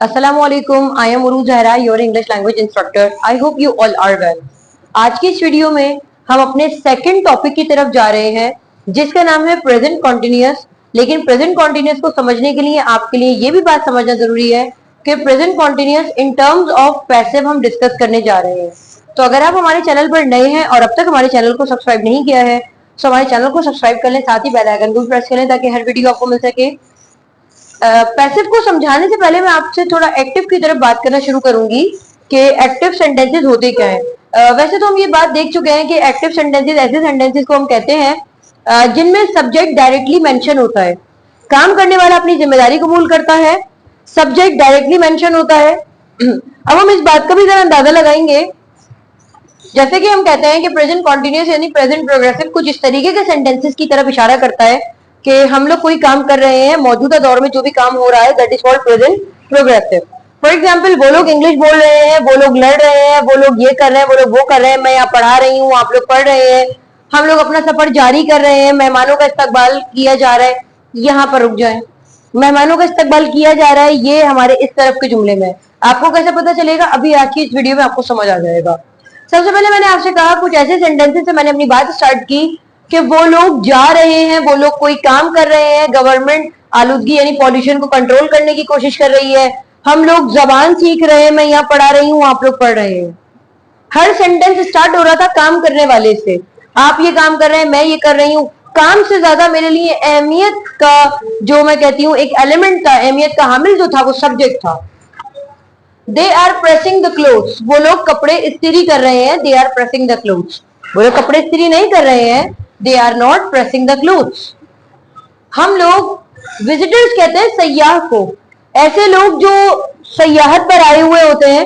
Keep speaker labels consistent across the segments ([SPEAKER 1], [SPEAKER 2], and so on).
[SPEAKER 1] Assalamualaikum. I am Uruj Zahra, your English language instructor. I hope you all are well. आज की इस video में हम अपने सेकंड टॉपिक की तरफ जा रहे हैं जिसका नाम है प्रेजेंट कॉन्टिन्यूअस। लेकिन प्रेजेंट कॉन्टिन्यूअस को समझने के लिए आपके लिए ये भी बात समझना जरूरी है कि present continuous in terms of passive हम डिस्कस करने जा रहे हैं। तो अगर आप हमारे चैनल पर नए हैं और अब तक हमारे चैनल को सब्सक्राइब नहीं किया है तो हमारे चैनल को सब्सक्राइब कर लें, साथ ही बेल आइकन को प्रेस कर लें ताकि हर वीडियो आपको मिल सके। पैसिव को समझाने से पहले मैं आपसे थोड़ा एक्टिव की तरफ बात करना शुरू करूंगी कि एक्टिव सेंटेंसेस होते क्या हैं। वैसे तो हम ये बात देख चुके हैं कि एक्टिव सेंटेंसेस ऐसे सेंटेंसेस को हम कहते हैं जिनमें सब्जेक्ट डायरेक्टली मेंशन होता है। काम करने वाला अपनी जिम्मेदारी कबूल करता है, सब्जेक्ट डायरेक्टली मेंशन होता है। अब हम इस बात का भी जरा अंदाजा लगाएंगे। जैसे कि हम कहते हैं कि प्रेजेंट कॉन्टिन्यूअस यानी प्रेजेंट प्रोग्रेसिव कुछ इस तरीके के सेंटेंसेस की तरफ इशारा करता है कि हम लोग कोई काम कर रहे हैं, मौजूदा दौर में जो भी काम हो रहा है that is called present progressive. For example, वो लोग इंग्लिश बोल रहे हैं, वो लोग लड़ रहे हैं, वो लोग ये कर रहे हैं, वो लोग वो कर रहे हैं, मैं यहाँ पढ़ा रही हूँ, आप लोग पढ़ रहे हैं, हम लोग अपना सफर जारी कर रहे हैं, मेहमानों का इस्तकबाल किया जा रहा है। यहाँ पर रुक जाए, मेहमानों का इस्तकबाल किया जा रहा है, ये हमारे इस तरफ के जुमले में। आपको कैसे पता चलेगा? अभी आज की इस वीडियो में आपको समझ आ जाएगा। सबसे पहले मैंने आपसे कहा कुछ ऐसे सेंटेंसेस से मैंने अपनी बात स्टार्ट की कि वो लोग जा रहे हैं, वो लोग कोई काम कर रहे हैं, गवर्नमेंट आलूदगी यानी पॉल्यूशन को कंट्रोल करने की कोशिश कर रही है, हम लोग जबान सीख रहे हैं, मैं यहाँ पढ़ा रही हूँ, आप लोग पढ़ रहे हैं। हर सेंटेंस स्टार्ट हो रहा था काम करने वाले से। आप ये काम कर रहे हैं, मैं ये कर रही हूँ। काम से ज्यादा मेरे लिए अहमियत का जो मैं कहती हूँ एक एलिमेंट था, अहमियत का हामिल जो था वो सब्जेक्ट था। They are pressing the clothes, वो लोग कपड़े इस्त्री कर रहे हैं। They are pressing the clothes, वो लोग कपड़े इस्त्री नहीं कर रहे हैं। They are not pressing the clothes. हम लोग विजिटर्स कहते हैं सयाह को, ऐसे लोग जो सयाहत पर आए हुए होते हैं।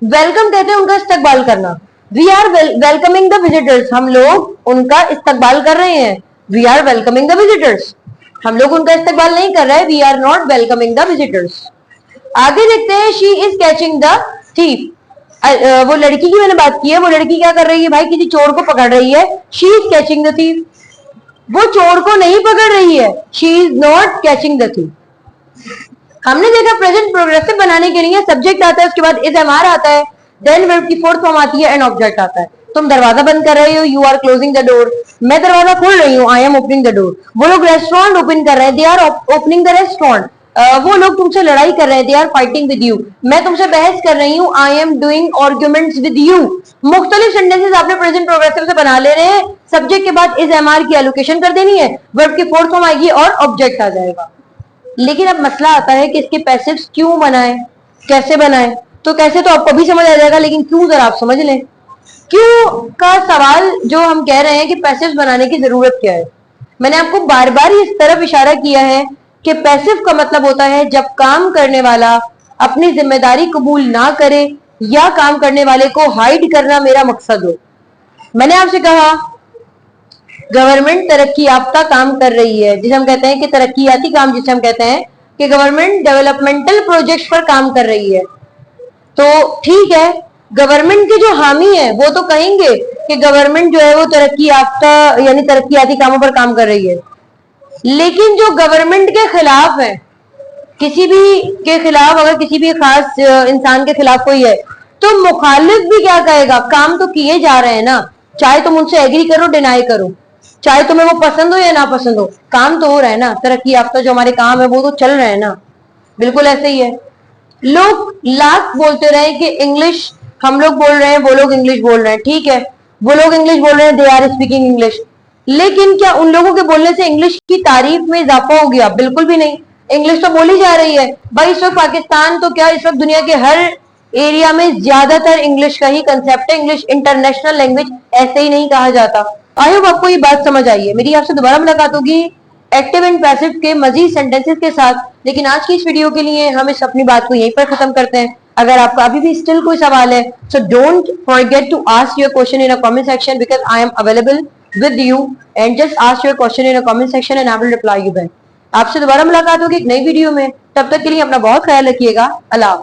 [SPEAKER 1] वेलकम कहते हैं उनका इस्तकबाल करना। We are welcoming the visitors, हम लोग उनका इस्तकबाल कर रहे हैं। We are welcoming the visitors, हम लोग उनका इस्तकबाल नहीं कर रहे हैं। We are not welcoming the visitors. आगे देखते हैं, she is catching the thief. वो लड़की की मैंने बात की है, वो लड़की क्या कर रही है भाई? किसी चोर को पकड़ रही है। She is catching the thief, वो चोर को नहीं पकड़ रही है। She is not catching the thief. हमने देखा प्रेजेंट प्रोग्रेसिव बनाने के लिए सब्जेक्ट आता है, उसके बाद इज एम आर आता है, देन वर्ब की फोर्थ फॉर्म आती है एंड ऑब्जेक्ट आता है। तुम दरवाजा बंद कर रहे हो, you are closing the door. मैं दरवाजा खोल रही हूँ, I am opening the door. वो लोग रेस्टोरेंट ओपन कर रहे हैं, they are opening the restaurant. वो लोग तुमसे लड़ाई कर रहे हैं, they are fighting with you. मैं तुमसे बहस कर रही हूँ, I am doing arguments with you. मुख्तलिफ सेंटेंसेस आपने प्रेजेंट प्रोग्रेसिव से बना ले रहे हैं। सब्जेक्ट के बाद इज एम आर की एलोकेशन कर देनी है, वर्ब की फोर्थ फॉर्म आएगी और ऑब्जेक्ट आ जाएगा। लेकिन अब मसला आता है कि इसके पैसिव्स क्यों बनाएं, कैसे बनाएं? तो कैसे तो आपको भी समझ आ जाएगा, लेकिन क्यों जरा आप समझ लें। क्यों का सवाल जो हम कह रहे हैं कि पैसिव्स बनाने की जरूरत क्या है, मैंने आपको बार बार इस तरफ इशारा किया है कि पैसिव का मतलब होता है जब काम करने वाला अपनी जिम्मेदारी कबूल ना करे या काम करने वाले को हाइड करना मेरा मकसद हो। मैंने आपसे कहा गवर्नमेंट तरक्की याफ्ता काम कर रही है, जिसे हम कहते हैं कि तरक्कीयाती काम, जिसे हम कहते हैं कि गवर्नमेंट डेवलपमेंटल प्रोजेक्ट्स पर काम कर रही है। तो ठीक है, गवर्नमेंट के जो हामी है वो तो कहेंगे कि गवर्नमेंट जो है वो तरक्की याफ्ता यानी तरक्कीयाती कामों पर काम कर रही है। लेकिन जो गवर्नमेंट के खिलाफ है, किसी भी के खिलाफ, अगर किसी भी खास इंसान के खिलाफ कोई है तो मुखालिफ भी क्या कहेगा? काम तो किए जा रहे हैं ना, चाहे तुम उनसे एग्री करो डिनाई करो, चाहे तुम्हें वो पसंद हो या ना पसंद हो, काम तो हो रहा है ना। तरक्की याफ्ता जो हमारे काम है वो तो चल रहे हैं ना। बिल्कुल ऐसे ही है। लोग लाख बोलते रहे कि इंग्लिश हम लोग बोल रहे हैं, वो लोग इंग्लिश बोल रहे हैं। ठीक है, वो लोग इंग्लिश बोल रहे हैं, दे आर स्पीकिंग इंग्लिश। लेकिन क्या उन लोगों के बोलने से इंग्लिश की तारीफ में इजाफा हो गया? बिल्कुल भी नहीं। इंग्लिश तो बोली जा रही है भाई। इस वक्त पाकिस्तान तो क्या, इस वक्त दुनिया के हर एरिया में ज्यादातर इंग्लिश का ही कंसेप्ट है। इंग्लिश इंटरनेशनल लैंग्वेज ऐसे ही नहीं कहा जाता। आई होप आपको ये बात समझ आई है। मेरी आपसे दोबारा मुलाकात होगी एक्टिव एंड पैसिव के मजीद सेंटेंसेस के साथ। लेकिन आज की इस वीडियो के लिए हम इस अपनी बात को यहीं पर खत्म करते हैं। अगर आपका अभी भी स्टिल कोई सवाल है so don't forget to ask your question in a comment section because I am available with you and just ask your question in a comment section and I will reply you back। आपसे दोबारा मुलाकात होगी एक नई video में। तब तक के लिए अपना बहुत ख्याल रखिएगा। अल्लाह।